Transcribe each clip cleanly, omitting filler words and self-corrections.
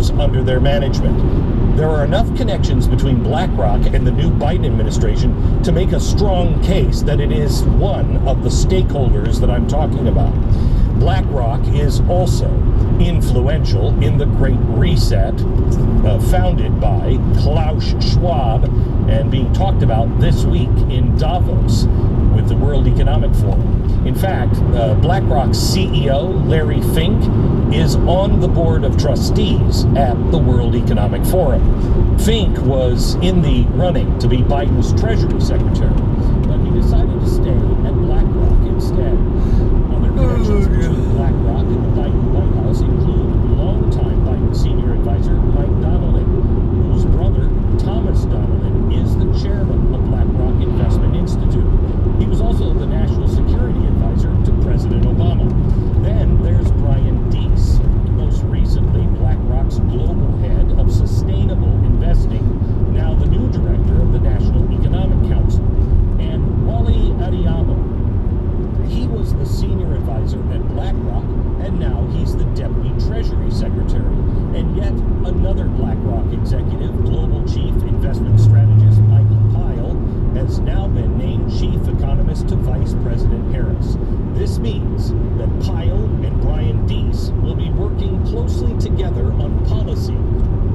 shareholders under their management. There are enough connections between BlackRock and the new Biden administration to make a strong case that it is one of the stakeholders that I'm talking about. BlackRock is also influential in the Great Reset, founded by Klaus Schwab, and being talked about this week in Davos with the World Economic Forum. In fact, BlackRock's CEO, Larry Fink, is on the board of trustees at the World Economic Forum. Fink was in the running to be Biden's Treasury Secretary, but he decided to stay at BlackRock instead. Other connections between BlackRock and the Biden White House include longtime Biden senior advisor Mike Donnelly, whose brother, Thomas Donnelly, is the chairman of BlackRock Investment Institute. He was also the national security advisor to President Obama. Then there's Brian Deese, most recently BlackRock's global head of sustainable investing, now the new director of the National Economic Council. And Wally Adeyemo, he was the senior advisor at BlackRock, and now he's the deputy treasury secretary. And yet another BlackRock executive, global chief investment strategist Michael Pyle, has now been named chief economist to Vice President Harris. This means that Pyle and Brian Deese will be working closely together on policy,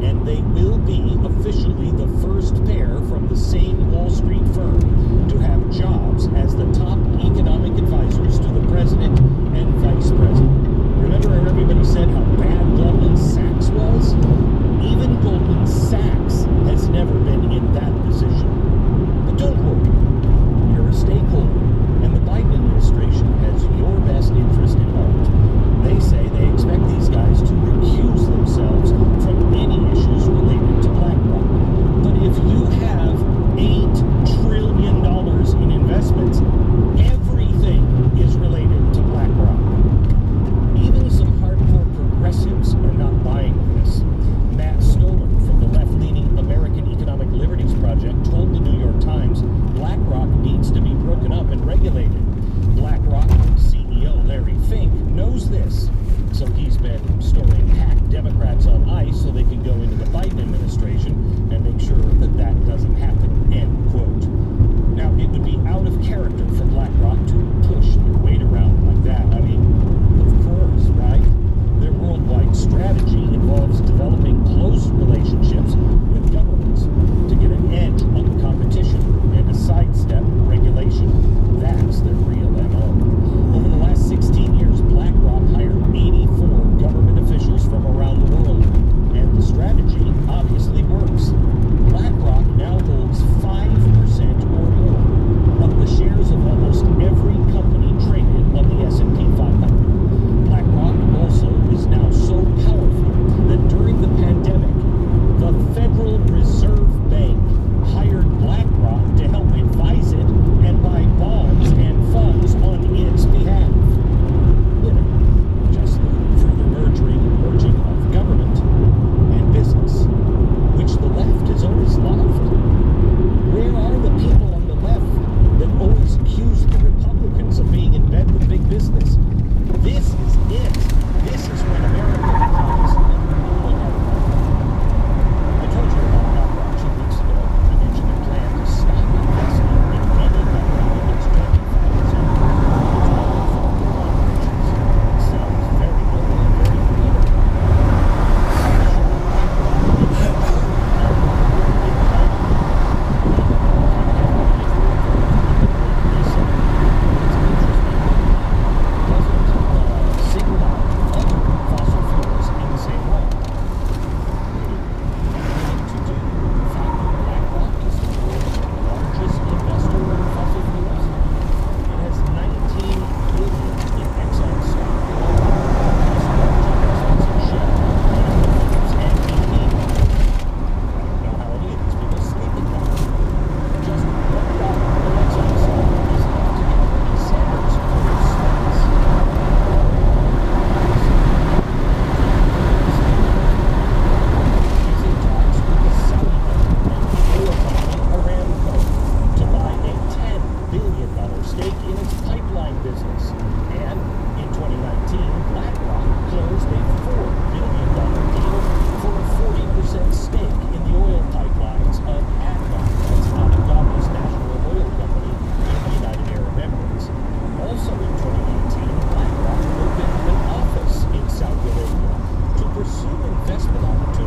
and they will be officially the first pair from the same Wall Street firm to have jobs as the top economic advisors to the president and vice president. Remember how everybody said how bad Goldman Sachs was? Even Goldman Sachs has never been in that position. But don't worry, you're a stakeholder, and the Biden administration has your best interest at heart. They say they expect these guys to recuse themselves new investment opportunity